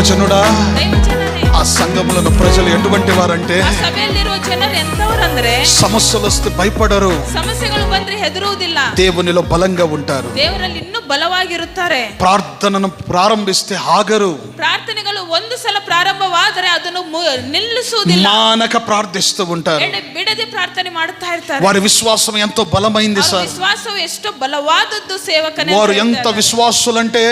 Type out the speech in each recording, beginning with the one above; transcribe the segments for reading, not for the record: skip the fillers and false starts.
దైవజనుడా, ఆ సంఘములను ప్రజలు ఎటువంటి వారంటే ಆ ಸಭೆಯಲ್ಲಿರುವ ಜನರು ಎಂತವರಂದ್ರೆ సమస్యలు వస్తే భయపడరు, ಸಮಸ್ಯೆಗಳು ಬಂದ್ರೆ ಹೆದರುವುದಿಲ್ಲ, దేవునిలో బలంగా ఉంటారు, ದೇವರಲ್ಲಿ ಇನ್ನೂ ಬಲವಾಗಿರುತ್ತಾರೆ. ప్రార్థనను ప్రారంభిస్తే ఆగరు, ಪ್ರಾರ್ಥನೆಗಳು ಒಂದು ಸಲ ಪ್ರಾರಂಭವಾದರೆ ಅದನ್ನು ನಿಲ್ಲಿಸುವುದಿಲ್ಲ, మానక ప్రార్థిస్తూ ఉంటారు. ಬಿಡದೆ ಪ್ರಾರ್ಥನೆ ಮಾಡುತ್ತಾ ಇರ್ತಾರೆ. వారి విశ్వాసం ఎంతో బలమైంది ಅವರ సార్. ವಿಶ್ವಾಸವು ಎಷ್ಟು ಬಲವಾದದ್ದು ಸೇವಕನೇ. వారు ఎంత విశ్వాసులంటే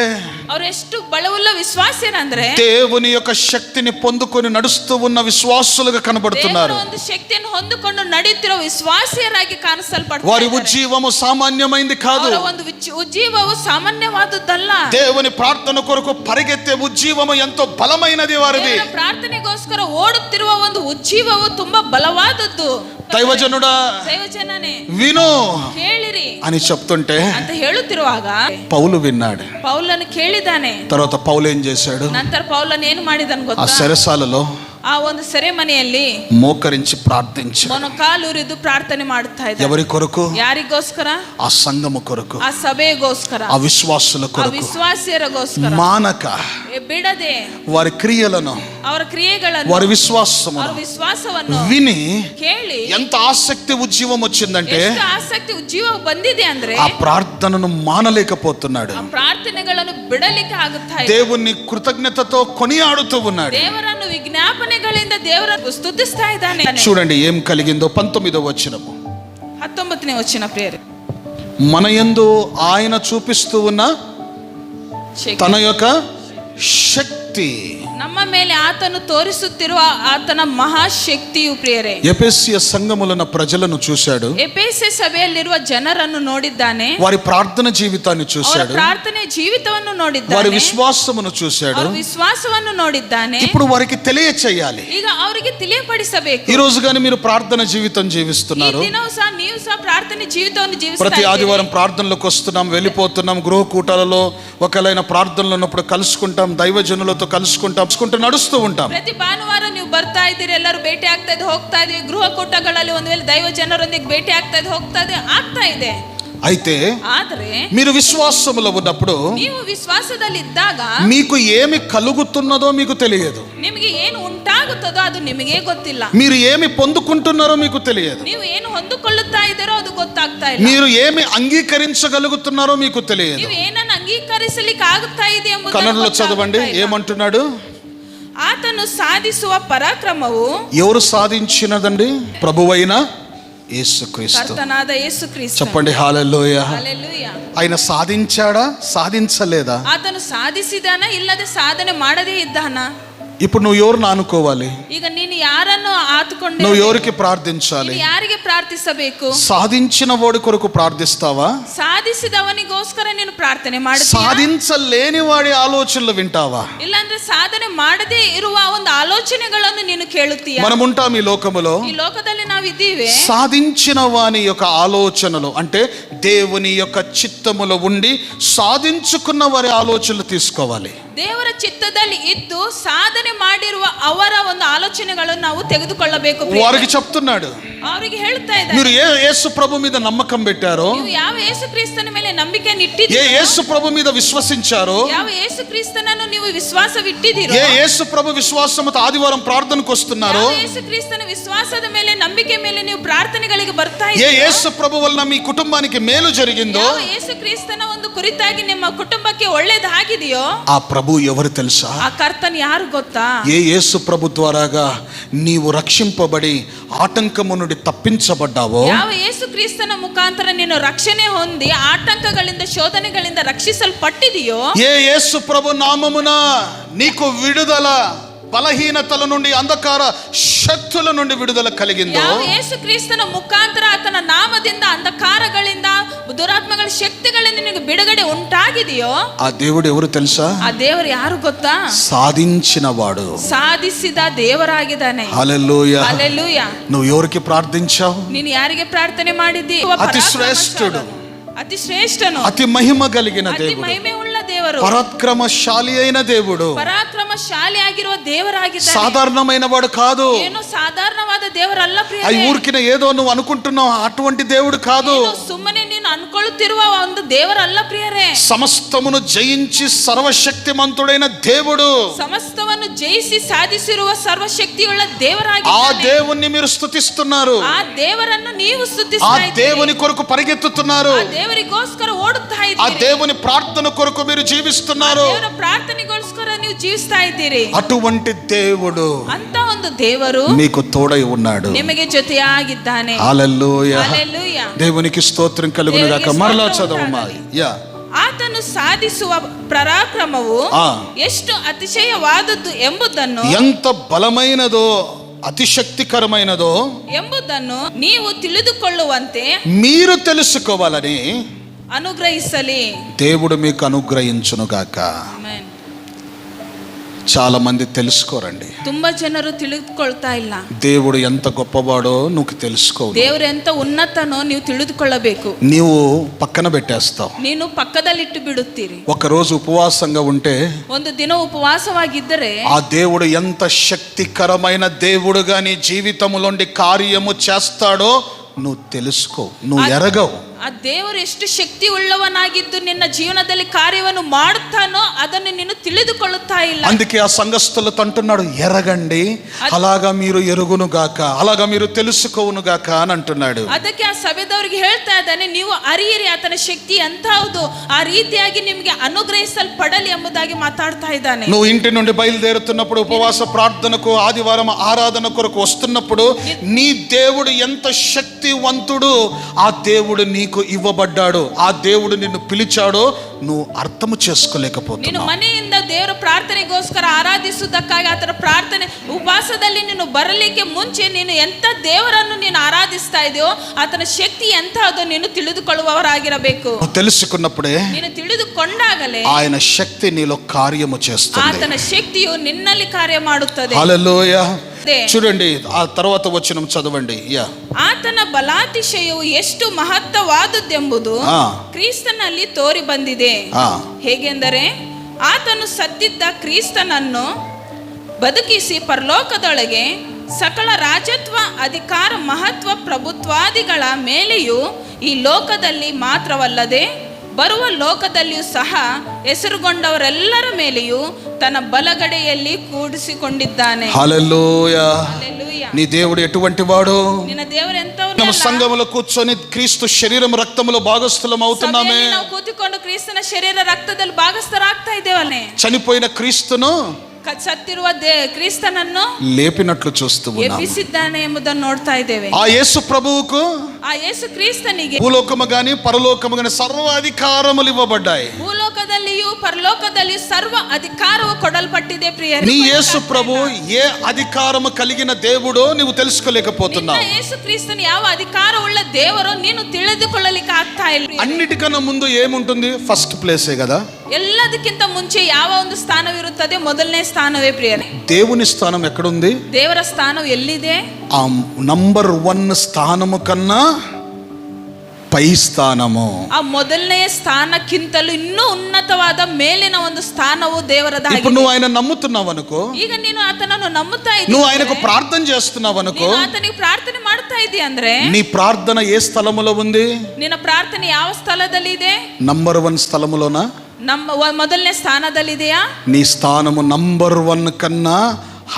ಅವರು ಎಷ್ಟು ಬಲವುಳ್ಳ ವಿಶ್ವಾಸೇನಂದ್ರೆ దేవుని యొక్క శక్తిని పొందుకొని నడుస్తూ ఉన్న విశ్వాసులుగా కనబడుతున్నారు. ಒಂದು ಶಕ್ತಿಯನ್ನು ಹೊಂದಿಕೊಂಡು ನಡೆಯುತ್ತಿರುವ ವಿಶ್ವಾಸಿಯರಾಗಿ ಕಾಣಿಸಲ್ಪಡ್ತಾರೆ. వారి ఉజ్జీవము సామాన్యమైంది కాదు. ಅವರ ಒಂದು ಉಜ್ಜೀವವು ಸಾಮಾನ್ಯವಾದದ್ದಲ್ಲ. దేవుని ప్రార్థన కొరకు పరిగెత్తే ఉజ్జీవము ఎంతో బలమైనది వారిది. ಪ್ರಾರ್ಥನೆಗೋಸ್ಕರ ಓಡುತ್ತಿರುವ ಒಂದು ಉಜ್ಜೀವವು ತುಂಬಾ ಬಲವಾದದ್ದು. దైవజనుడా, దైవజనನೇ విను ಕೇಳಿರಿ అని చెప్తుంటే ಅಂತ ಹೇಳುತ್ತಿರುವಾಗ పౌలు విన్నాడు. ಪೌಲನು ಕೇಳಿದಾನೆ. తర్వాత పౌలు ఏం చేశాడు? ನಂತರ ಪೌಲನು ಏನು ಮಾಡಿದನು ఆ ಗೊತ್ತಾ? చెరసాలలో ಆ ಒಂದು ಸೆರೆಮನೆಯಲ್ಲಿ మోకరించి ప్రార్థించాడు. ಮೊಣಕಾಲೂರಿದು ಪ್ರಾರ್ಥನೆ ಮಾಡುತ್ತಾ ಇದ್ದ. ఎవరి కొరకు? ಯಾರಿಗೋಸ್ಕರ? ఆ సంఘము కొరకు, ಆ ಸಭೆಗೋಸ್ಕರ, ఆ విశ్వాసుల ಆ కొరకు. ವಿಶ್ವಾಸಿಯರಿಗೋಸ್ಕರ మానక ಬಿಡದೆ వారి క్రియలను, ಅವರ ಕ್ರಿಯೆಗಳನ್ನು, వారి విశ్వాసము ಅವರ ವಿಶ್ವಾಸವನ್ನು విని ಕೇಳಿ ఎంత ఆసక్తి ఉజ్జీవం వచ్చిందంటే ಎಷ್ಟು ಆಸಕ್ತಿ ಉಜ್ಜೀವ ಬಂದಿದೆ ಅಂದ್ರೆ ఆ ప్రార్థనను మానలేకపోతున్నాడు. ಆ ಪ್ರಾರ್ಥನೆಗಳನ್ನು ಬಿಡಲಿಕ್ಕೆ ಆಗುತ್ತಾ ಇಲ್ಲ. దేవుణ్ణి కృతజ్ఞతతో కొనియాడుతూ ఉన్నాడు. ದೇವರನ್ನು ವಿಜ್ಞಾಪನೆಗಳಿಂದ ದೇವರನ್ನು ಸ್ತುತಿಸ್ತಾ ಇದ್ದಾನೆ. చూడండి ఏం కలిగిందో 19వ వచనము. 19ನೇ ವಚನ ಪ್ರಿಯರೇ. మన యందు ఆయన చూపిస్తూ ఉన్న తన యొక్క శక్తి, ನಮ್ಮ ಮೇಲೆ ಆತನು ತೋರಿಸುತ್ತಿರುವ ಆತನ ಮಹಾಶಕ್ತಿಯು ಪ್ರಿಯರೇ. ఎఫెసీయ సంఘములన ప్రజలను చూశాడు, ಎಫೆಸ ಸಭೆಯಲ್ಲಿರುವ ಜನರನ್ನು ನೋಡಿದ್ದಾನೆ, వారి ప్రార్థన జీవితాన్ని ಅವರ చూశాడు, ಪ್ರಾರ್ಥನೆ ಜೀವಿತವನ್ನು వారి ನೋಡಿದ್ದಾನೆ, విశ్వాసమును చూశాడు. ಅವರ ವಿಶ್ವಾಸವನ್ನು ನೋಡಿದ್ದಾನೆ. ఇప్పుడు వారికి తెలియచేయాలి. ಈಗ ಅವರಿಗೆ ತಿಳಿಯಪಡಿಸಬೇಕು. ఈ రోజు గాని మీరు ప్రార్థన జీవితం ಈ జీవిస్తున్నారు. ದಿನವೂ ಸಹ ನೀವು ಸಹ ಪ್ರಾರ್ಥನೆ ಜೀವಿತವನ್ನು ಜೀವಿಸ್ತಾ ప్రతి ಇದ್ದೀರಿ. ఆదివారం ప్రార్థనలకు వస్తున్నాం, వెళ్ళిపోతున్నాం. గృహ కూటాలలో ఒకలైన ప్రార్థనలు ఉన్నప్పుడు కలుసుకుంటాం, దైవజనులతో కలుసుకుంటూ నడుస్తూ ఉంటాం. ಪ್ರತಿ ಭಾನುವಾರ ನೀವು ಬರ್ತಾ ಇದ್ದೀರಿ, ಎಲ್ಲರೂ ಭೇಟಿ ಆಗ್ತಾ ಇದ್ದು ಹೋಗ್ತಾ ಇದೀವಿ. ಗೃಹ ಕೂಟಗಳಲ್ಲಿ ಒಂದು ವೇಳೆ ದೈವ ಜನರೊಂದಿಗೆ ಭೇಟಿ ಆಗ್ತಾ ಇದ್ದು ಆಗ್ತಾ ಇದೆ. అయితే ಆದ್ರೆ మీరు విశ్వాసములో ఉన్నప్పుడు ನೀವು ವಿಶ್ವಾಸದಲ್ಲಿ ಇದ್ದಾಗ మీకు ఏమి కలుగుతున్నదో మీకు తెలియదు. ನಿಮಗೆ ಏನು ಉಂಟಾಗುತ್ತದೋ ಅದು ನಿಮಗೆ ಗೊತ್ತಿಲ್ಲ. మీరు ఏమి పొందుకుంటున్నారో మీకు తెలియదు. ನೀವು ಏನು ಹೊಂದಿಕೊಳ್ಳುತ್ತಾ ಇದ್ದೀರೋ ಅದು ಗೊತ್ತಾಗ್ತಾ ಇಲ್ಲ. మీరు ఏమి అంగీకరించగలుగుతున్నారో మీకు తెలియదు. ನೀವು ಏನನ್ನು ಅಂಗೀಕರಿಸಲಿಕ್ಕೆ ಆಗುತ್ತಾ ಇದೆ ಎಂಬುದು కన్నడలో చదవండి ఏమంటున్నాడు? ಆತನು ಸಾಧಿಸುವ ಪರಾಕ್ರಮವು ఎవరు సాధించినదండి? ప్రభువైన యేసుక్రీస్తు. ಕರ್ತನಾದ ಯೇಸು ಕ್ರಿಸ್ತ. చెప్పండి హల్లెలూయా. ಹಲ್ಲೆಲೂಯಾ. ఆయన సాధించాడా, సాధించలేదా? ಆತನು ಸಾಧಿಸಿದಾನ, ಇಲ್ಲದೆ ಸಾಧನೆ ಮಾಡದೇ ಇದ್ದಾನ? ఇప్పుడు నువ్వు ఎవరిని ఆనుకోవాలి? ಈಗ ನೀನು ಯಾರನ್ನು ಆತುಕೊಂಡೆ? నువ్వు ఎవరికి ప్రార్థించాలి? ಯಾರಿಗೆ ಪ್ರಾರ್ಥಿಸಬೇಕು? సాధించిన వాడి కొరకు ప్రార్థిస్తావా? ಸಾಧಿಸಿದವನಿಗೋಸ್ಕರ ನೀನು ಪ್ರಾರ್ಥನೆ ಮಾಡ್ತೀಯಾ? సాధించలేని వాడి ఆలోచనలు వింటావా? ಇಲ್ಲಾಂದ್ರೆ ಸಾಧನೆ ಮಾಡದೇ ಇರುವ ಒಂದು ಆಲೋಚನೆಗಳನ್ನು ನೀನು ಕೇಳುತ್ತೀಯಾ? మనం ఉంటాం ఈ లోకములో. ಈ ಲೋಕದಲ್ಲಿ ನಾವಿದ್ದೀವಿ. సాధించిన వాని యొక్క ఆలోచనలు అంటే దేవుని యొక్క చిత్తములో ఉండి సాధించుకున్న వారి ఆలోచనలు తీసుకోవాలి. ದೇವರ ಚಿತ್ತದಲ್ಲಿ ಇದ್ದು ಸಾಧನೆ ಮಾಡಿರುವ ಅವರ ಒಂದು ಆಲೋಚನೆಗಳನ್ನು ನಾವು ತೆಗೆದುಕೊಳ್ಳಬೇಕು. వారికి చెప్తున్నాడు, ಅವರಿಗೆ ಹೇಳ್ತಾ ಇದ್ದಾರೆ, మీరు ఏ యేసు ప్రభు మీద నమ్మకం పెట్టారో, ನೀವು ಯಾವ ಯೇಸು ಕ್ರಿಸ್ತನ ಮೇಲೆ ನಂಬಿಕೆಯನ್ನು ಇಟ್ಟಿದ್ದೀರೋ, ఏ యేసు ప్రభు మీద విశ్వసించారో, ಯಾವ ಯೇಸು ಕ್ರಿಸ್ತನನ್ನು ನೀವು ವಿಶ್ವಾಸವಿಟ್ಟಿದ್ದೀರೋ, ఏ యేసు ప్రభు విశ్వాసముతో ఆదివారం ప్రార్థనకు వస్తున్నారో, ಯಾವ ಯೇಸು ಕ್ರಿಸ್ತನ ವಿಶ್ವಾಸದ ಮೇಲೆ ನಂಬಿಕೆ ಮೇಲೆ ನೀವು ಪ್ರಾರ್ಥನೆಗಳಿಗೆ ಬರ್ತಾ ఏ ಇದ್ದೀರೋ, యేసు ప్రభు వలన మీ కుటుంబానికి మేలు జరిగిందో, ಯಾವ ಯೇಸು ಕ್ರಿಸ್ತನ ಒಂದು ಕುರಿತಾಗಿ ನಿಮ್ಮ ಕುಟುಂಬಕ್ಕೆ ಒಳ್ಳೇದಾಗಿದೆಯೋ ఆ ప్రభు ఎవరు తెలుసా? ಆ ಕರ್ತನ್ ಯಾರು ಗೊತ್ತಾ? ఏ యేసు ప్రభు ద్వారాగా నీవు రక్షింపబడి ఆటంకము నుండి తప్పించబడ్డావో, ಯಾವ ಯೇಸು ಕ್ರಿಸ್ತನ ಮುಖಾಂತರ ನೀನು ರಕ್ಷಣೆ ಹೊಂದಿ ಆಟಂಕಗಳಿಂದ ಶೋಧನೆಗಳಿಂದ ರಕ್ಷಿಸಲ್ಪಟ್ಟಿದೆಯೋ, ఏ యేసు ప్రభు నామమున నీకు విడుదల, బలహీనతల నుండి, అంధకార శక్తుల నుండి విడుదల కలిగిందో, ಯಾವ ಯೇಸು ಕ್ರಿಸ್ತನ ಮುಖಾಂತರ ಆತನ ನಾಮದಿಂದ ಅಂಧಕಾರಗಳಿಂದ ದುರಾತ್ಮಗಳ ಶಕ್ತಿಗಳಿಂದ ನಿನಗೆ ಬಿಡುಗಡೆ ಉಂಟಾಗಿದೆಯೋ, ఆ దేవుడు ఎవరు తెలుసా? ಆ ದೇವರು ಯಾರು ಗೊತ್ತಾ? సాధించిన వాడు. ಸಾಧಿಸಿದ ದೇವರಾಗಿದ್ದಾನೆ. హల్లెలూయా. ಹಲ್ಲೆಲೂಯಾ. నువ్వు ఎవరికి ప్రార్థించావు? ನೀನು ಯಾರಿಗೆ ಪ್ರಾರ್ಥನೆ ಮಾಡಿದ್ದಿ? అతి శ్రేష్ఠుడు, ಅತಿ ಶ್ರೇಷ್ಠನು, అతి మహిమ కలిగిన ಅತಿ దేవుడు, ಮಹಿಮೆ ಉಳ್ಳ ದೇವರು, పరాక్రమశాలి అయిన దేవుడు, ಪರಾಕ್ರಮಶಾಲಿಯಾಗಿರುವ ದೇವರಾಗಿದ್ದಾನೆ. సాధారణమైన వాడు కాదు. ಏನು ಸಾಧಾರಣವಾದ ದೇವರಲ್ಲ ಪ್ರಿಯರೇ. అవి ఊరికిన ఏదో నువ్వు అనుకుంటున్నావు అటువంటి దేవుడు కాదు. ಸುಮ್ಮನೆ ನೀನು ಅನ್ಕೊಳ್ಳುತ್ತಿರುವ ಒಂದು ದೇವರಲ್ಲ ಪ್ರಿಯರೇ. సమస్తమును జయించి సర్వశక్తిమంతుడైన దేవుడు, ಸಮಸ್ತವನ್ನು ಜಯಿಸಿ ಸಾಧಿಸಿರುವ ಸರ್ವಶಕ್ತಿಯುಳ್ಳ ఆ ದೇವರಾಗಿದ್ದಾನೆ. దేవుణ్ణి మీరు స్తుతిస్తున్నారు, ಆ ದೇವರನ್ನು ನೀವು ఆ ಸ್ತುತಿಸ್ತಾ ಇದ್ದೀರಿ. దేవుని కొరకు పరిగెత్తుతున్నారు, ಆ ದೇವರಿಗೋಸ್ಕರ ಓಡುತ್ತಾ ఆ ಇದ್ದೀರಿ. దేవుని ప్రార్థన కొరకు మీరు జీవిస్తున్నారు. ದೇವರ ಪ್ರಾರ್ಥನೆಗೋಸ್ಕರ ನೀವು ಜೀವಿಸ್ತಾ ಇದ್ದೀರಿ. అటువంటి దేవుడు ಅಂತ ಒಂದು ದೇವರು మీకు తోడై ఉన్నాడు. ನಿಮಗೆ ಜೊತೆಯಾಗಿದ್ದಾನೆ. హల్లెలూయా. ಹಲ್ಲೆಲೂಯ. దేవునికి స్తోత్రం కలుగును గాక. దేవునికి మరలా స్తోత్రం చదవమ్మా. యా. ಆತನು ಸಾಧಿಸುವ ಪರಾಕ್ರಮವು ಎಷ್ಟು ಅತಿಶಯವಾದದ್ದು ಎಂಬುದನ್ನು, ఎంత బలమైనదో అతిశక్తికరమైనదో ಎಂಬುದನ್ನು ನೀವು ತಿಳಿದುಕೊಳ್ಳುವಂತೆ మీరు తెలుసుకోవాలని ಅನುಗ್ರಹಿಸಲಿ. దేవుడు మీకు అనుగ్రహించును గాక. ಆಮೆನ್. చాలా మంది తెలుసుకోరండి. ತುಂಬಾ ಜನರು ತಿಳಿದುಕೊಳ್ತಾ ಇಲ್ಲ. దేవుడు ఎంత గొప్పవాడో నువ్వు తెలుసుకో. ದೇವರು ಎಂತ ಉನ್ನತನೋ ನೀವು ತಿಳಿದುಕೊಳ್ಳಬೇಕು. నీవు పక్కన పెట్టేస్తావు. ನೀನು ಪಕ್ಕದಲ್ಲಿಟ್ಟು ಬಿಡುತ್ತೀರಿ. ఒకరోజు ఉపవాసంగా ఉంటే ಒಂದು ದಿನ ಉಪವಾಸವಾಗಿದ್ದರೆ ఆ దేవుడు ఎంత శక్తికరమైన దేవుడుగా నీ జీవితంలోండి కార్యము చేస్తాడో నువ్వు తెలుసుకో, నువ్వు ఎరగవు. ಆ ದೇವರು ಎಷ್ಟು ಶಕ್ತಿ ಉಳ್ಳವನಾಗಿದ್ದು ನಿನ್ನ ಜೀವನದಲ್ಲಿ ಕಾರ್ಯವನ್ನು ಮಾಡುತ್ತಾನೋ ಅದನ್ನು ನೀನು ತಿಳಿದುಕೊಳ್ಳುತ್ತಾ ಇಲ್ಲ. అందుకే ఆ సంఘస్థులతో అంటున్నాడు, ఎరగండి, అలాగా మీరు ఎరుగును గాక, అలాగా మీరు తెలుసుకోవును గాక అని అంటున్నాడు. ಅದಕ್ಕೆ ಆ ಸಭೆದವರಿಗೆ ಹೇಳ್ತಾ ಇದ್ದಾನೆ, ನೀವು ಅರಿಯಿರಿ ಆತನ ಶಕ್ತಿ ಎಂತಹದ್ದು, ಆ ರೀತಿಯಾಗಿ ನಿಮಗೆ ಅನುಗ್ರಹಿಸಲ್ಪಡಲಿ ಎಂಬುದಾಗಿ ಮಾತಾಡ್ತಾ ಇದ್ದಾನೆ. నువ్వు ఇంటి నుండి బయలుదేరుతున్నప్పుడు, ఉపవాస ప్రార్థనకు, ఆదివారం ఆరాధన కొరకు వస్తున్నప్పుడు, నీ దేవుడు ఎంత శక్తివంతుడు, ఆ దేవుడు నీకు ఇవ్వబడ్డాడు, ఆ దేవుడు నిన్ను పిలిచాడో నువ్వు అర్థము ನೀನು చేసుకోలేకపోతున్నావు. ಮನೆಯಿಂದ ದೇವರ ಪ್ರಾರ್ಥನೆಗೋಸ್ಕರ ಆರಾಧಿಸುವುದಕ್ಕಾಗಿ ಆತನ ಪ್ರಾರ್ಥನೆ ಉಪವಾಸದಲ್ಲಿ ನೀನು ಬರಲಿಕ್ಕೆ ಮುಂಚೆ ನೀನು ಎಂತ ದೇವರನ್ನು ನೀನು ಆರಾಧಿಸ್ತಾ ಇದೆಯೋ ಆತನ ಶಕ್ತಿ ಎಂತಹದ್ದು ನೀನು ತಿಳಿದುಕೊಳ್ಳುವವರಾಗಿರಬೇಕು. నువ్వు తెలుసుకున్నప్పుడే ನೀನು ತಿಳಿದುಕೊಂಡಾಗಲೇ ఆయన శక్తి నీలో కార్యము చేస్తుంది. ಆತನ ಶಕ್ತಿಯು ನಿನ್ನಲ್ಲಿ ಕಾರ್ಯ ಮಾಡುತ್ತದೆ. హల్లెలూయా. చూడండి ఆ తర్వాత వచనం చదవండి. యా. ಆತನ ಬಲಾತಿಶಯವು ಎಷ್ಟು ಮಹತ್ತವಾದದ್ದೆಂಬುದು ಕ್ರಿಸ್ತನಲ್ಲಿ ತೋರಿ ಬಂದಿದೆ. ಹೇಗೆಂದರೆ ಆತನು ಸತ್ತಿದ್ದ ಕ್ರಿಸ್ತನನ್ನು ಬದುಕಿಸಿ ಪರಲೋಕದೊಳಗೆ ಸಕಲ ರಾಜತ್ವ, ಅಧಿಕಾರ, ಮಹತ್ವ, ಪ್ರಭುತ್ವಾದಿಗಳ ಮೇಲೆಯೂ ಈ ಲೋಕದಲ್ಲಿ ಮಾತ್ರವಲ್ಲದೆ ಬರುವ ಲೋಕದಲ್ಲಿಯೂ ಸಹ ಹೆಸರುಗೊಂಡವರೆಲ್ಲರ ಮೇಲೆಯೂ ತನ್ನ ಬಲಗಡೆಯಲ್ಲಿ ಕೂಡಿಸಿಕೊಂಡಿದ್ದಾನೆ. హల్లెలూయా. హల్లెలూయా. నీ దేవుడు ఎటువంటి వాడు? ನಿನ್ನ ದೇವರು ಎಂತವನು? ನಮ್ಮ ಸಂಗಮలో కూర్చొని క్రీస్తు శరీరం రక్తములో భాగస్థులం అవుతున్నామే. ನಾವು ಕೂತುಕೊಂಡು ಕ್ರಿಸ್ತನ ಶರೀರ ರಕ್ತದಲ್ಲಿ ಭಾಗಸ್ಥರಾಗ್ತಾ ಇದ್ದೇವಲ್ಲೇ. చనిపోయిన క్రీస్తును ಸತ್ತಿರುವ ಕ್ರಿಸ್ತನನ್ನು లేపినట్లు చూస్తూ ఉన్నాము. ಎಬ್ಬಿಸಿದ್ದಾನೆ ಎಂಬುದನ್ನು ನೋಡ್ತಾ ಇದ್ದೇವೆ. ఆ యేసు ప్రభువుకు ಆ ಯೇಸು ಕ್ರಿಸ್ತನಿಗೆ భూలోకము గాని పరలోకము గాని సర్వ అధికారములు ఇవ్వబడ్డాయి. ಭೂಲೋಕದಲ್ಲಿಯೂ ಪರಲೋಕದಲ್ಲಿಯೂ ಸರ್ವ ಅಧಿಕಾರವು ಕೊಡಲ್ಪಟ್ಟಿದೆ. ಪ್ರಿಯರೇ, నీ యేసు ప్రభు ఏ అధికారము కలిగిన దేవుడో నువ్వు తెలుసుకోలేకపోతున్నావు. ನಿನ್ನ ಯೇಸು ಕ್ರಿಸ್ತನು ಯಾವ ಅಧಿಕಾರವುಳ್ಳ ದೇವರೋ ನೀನು ತಿಳಿದುಕೊಳ್ಳಲಿಕ್ಕೆ ಆಗ್ತಾ ಇಲ್ಲ. అన్నిటికన్నా ముందు ఏముంటుంది? ఫస్ట్ ప్లేసే కదా. ಎಲ್ಲದಕ್ಕಿಂತ ಮುಂಚೆ ಯಾವ ಒಂದು ಸ್ಥಾನವಿರುತ್ತದೆ? ಮೊದಲನೇ ಸ್ಥಾನವೇ ಪ್ರಿಯರೇ. దేవుని స్థానం ఎక్కడుంది? ದೇವರ ಸ್ಥಾನವು ಎಲ್ಲಿದೆ? ఆ నంబర్ 1 స్థానము కన్నా పై స్థానము. ಆ ಮೊದಲನೆಯ ಸ್ಥಾನಕ್ಕಿಂತಲೂ ಇನ್ನೂ ಉನ್ನತವಾದ ಮೇಲಿನ ಒಂದು ಸ್ಥಾನವು ದೇವರದಾಗಿದೆ. ఇప్పుడు నువ్వు ఆయన నమ్ముతున్నావు అనుకో, ಈಗ ನೀನು ಆತನನ್ನು ನಂಬುತ್ತಾ ಇದ್ದೀಯ, నువ్వు ఆయనకు ప్రార్థన చేస్తున్నావు అనుకో, ನೀನು ಆತನಿಗೆ ಪ್ರಾರ್ಥನೆ ಮಾಡ್ತಾ ಇದ್ದೀಯ ಅಂದ್ರೆ నీ ప్రార్థన ఏ స్థలములో ఉంది? ನಿನ್ನ ಪ್ರಾರ್ಥನೆ ಯಾವ ಸ್ಥಳದಲ್ಲಿ ಇದೆ? నంబర్ 1 స్థలములోనా? ಮೊದಲನೇ ಸ್ಥಾನದಲ್ಲಿದೆಯಾ? నీ స్థానము నంబర్ 1 కన్నా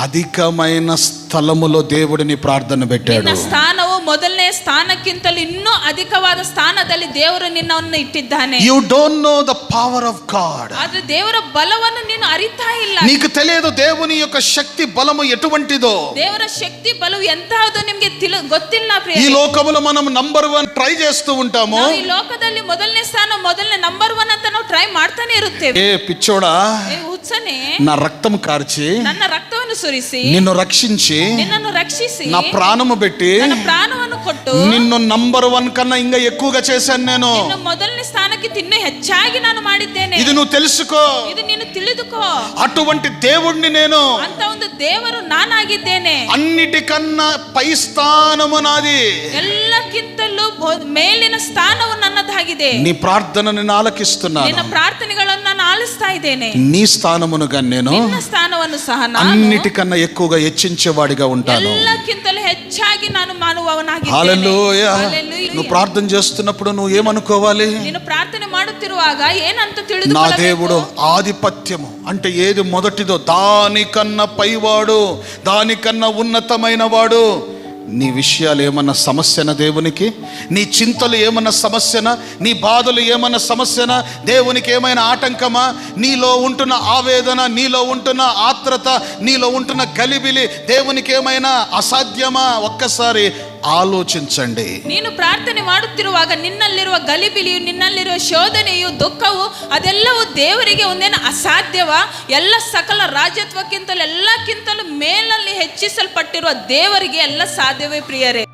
అధికమైన స్థలములో దేవుడిని ప్రార్థన పెట్టాడు. ನಿನ್ನ ಸ್ಥಾನವು ಮೊದಲನೇ ಸ್ಥಾನಕ್ಕಿಂತಲೂ ಇನ್ನೂ ಅಧಿಕವಾದ ಸ್ಥಾನದಲ್ಲಿ ದೇವರು ನಿನ್ನನ್ನು ಇಟ್ಟಿದ್ದಾನೆ. You don't know the power of God. ಆದ್ರೆ ದೇವರ ಬಲವನ್ನು ನೀನು ಅರಿತಾ ಇಲ್ಲ. నీకు తెలియదు దేవుని యొక్క శక్తి బలము ఎటువంటిదో. ದೇವರ ಶಕ್ತಿ ಬಲವು ಎಂತಹదో ನಿಮಗೆ ಗೊತ್ತಿಲ್ಲ ఈ ಪ್ರಿಯರೇ. లోకములో మనం నంబర్ 1 ట్రై చేస్తూ ఉంటాము. ನಾವು ಈ ಲೋಕದಲ್ಲಿ ಮೊದಲನೇ ಸ್ಥಾನ, ಮೊದಲನೇ ನಂಬರ್ 1 ಅಂತ ನಾವು ಟ್ರೈ ಮಾಡ್ತಾನೆ ಇರುತ್ತೇವೆ. ఏ పిచ్చోడా, ಏ ಹುಚ್ಚನೆ, నా రక్తం కార్చి ನನ್ನ ರಕ್ತವನ್ನು ಸುರಿಸಿ నిన్ను రక్షించి ನಿನ್ನನ್ನು ರಕ್ಷಿಸಿ నా ప్రాణము పెట్టి ನನ್ನ ಪ್ರಾಣವನ್ನು ಕೊಟ್ಟು నిన్ను నంబర్ 1 కన్నా ఇంకా ఎక్కువగా చేశాను నేను. ನಿನ್ನ ಮೊದಲನೇ ಸ್ಥಾನಕ್ಕೆ ಇನ್ನೂ ಹೆಚ್ಚಾಗಿ ನಾನು ಮಾಡಿದ್ದೇನೆ. ఇది నువ్వు తెలుసుకో. ಇದು ನೀನು ತಿಳಿದುಕೋ. అటువంటి దేవుణ్ణి నేను, ಅಂತ ಒಂದು ದೇವರು ನಾನಾಗಿದ್ದೇನೆ. అన్నిటికన్నా పై స్థానము నాది. ಎಲ್ಲಕ್ಕಿಂತಲೂ ಮೇಲಿನ ಸ್ಥಾನವು ನನ್ನದಾಗಿದೆ. నీ ప్రార్థన నేను ఆలకిస్తున్నాను. ನಿನ್ನ ಪ್ರಾರ್ಥನೆಗಳನ್ನು ನಾನು ಆಲಿಸ್ತಾ ಇದ್ದೇನೆ. నీ స్థానమునుగా నేను ನಿನ್ನ ಸ್ಥಾನವನ್ನು ಸಹ ನಾನು అన్నిటికన్నా ఎక్కువగా హెచ్చించేవాడిగా ఉంటాను. ಎಲ್ಲಕ್ಕಿಂತಲೂ ಹೆಚ್ಚಾಗಿ ನಾನು ಮಾನುವವನಾಗಿದ್ದೇನೆ. హల్లెలూయా. హల్లెలూయా. నువ్వు ప్రార్థన చేస్తున్నప్పుడు నువ్వు ఏమనుకోవాలి? ನೀನು ಪ್ರಾರ್ಥನೆ ಮಾಡುತ್ತಿರುವಾಗ ಏನಂತ నా ತಿಳಿದುಕೊಳ್ಳಬೇಕು? దేవుడు ఆధిపత్యము అంటే ఏది మొదటిదో దానికన్నా పైవాడు, దానికన్నా ఉన్నతమైన వాడు. నీ విషయాలు ఏమన్నా సమస్యనా దేవునికి? నీ చింతలు ఏమన్నా సమస్యనా? నీ బాధలు ఏమన్నా సమస్యనా? దేవునికి ఏమైనా ఆటంకమా? నీలో ఉంటున్న ఆవేదన, నీలో ఉంటున్న ఆత్రత, నీలో ఉంటున్న గలిబిలి దేవునికి ఏమైనా అసాధ్యమా? ఒక్కసారి ఆలోచించండి. ನೀನು ಪ್ರಾರ್ಥನೆ ಮಾಡುತ್ತಿರುವಾಗ ನಿನ್ನಲ್ಲಿರುವ ಗಲಿಬಿಲಿಯು, ನಿನ್ನಲ್ಲಿರುವ ಶೋಧನೆಯು, ದುಃಖವು ಅದೆಲ್ಲವೂ ದೇವರಿಗೆ ಒಂದೇನು ಅಸಾಧ್ಯವಾ? ಎಲ್ಲ ಸಕಲ ರಾಜ್ಯತ್ವಕ್ಕಿಂತಲೂ ಎಲ್ಲಕ್ಕಿಂತಲೂ ಮೇಲಲ್ಲಿ ಹೆಚ್ಚಿಸಲ್ಪಟ್ಟಿರುವ ದೇವರಿಗೆ ಎಲ್ಲ ಸಾಧ್ಯವೇ ಪ್ರಿಯರೇ.